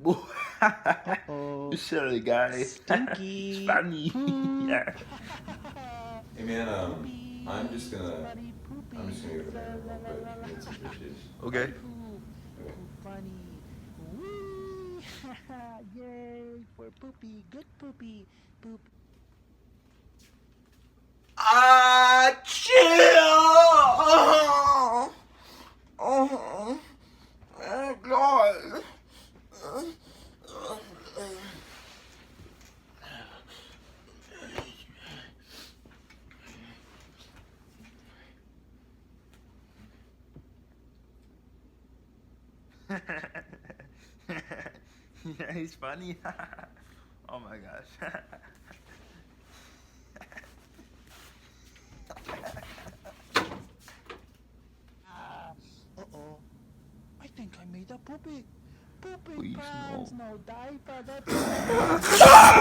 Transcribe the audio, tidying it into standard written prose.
You silly guy. It's Stinky. funny. Yeah. Hey man, I'm just gonna go to the bathroom real quick and get some dishes. Okay. Okay. Funny. Wee! Yay! For poopy. Good poopy. Poop. Ah, chill. Oh, oh God. Yeah, he's funny. Oh my gosh. Uh-oh. I think I made a poopy. Poopy Please pants, no. no diaper. That's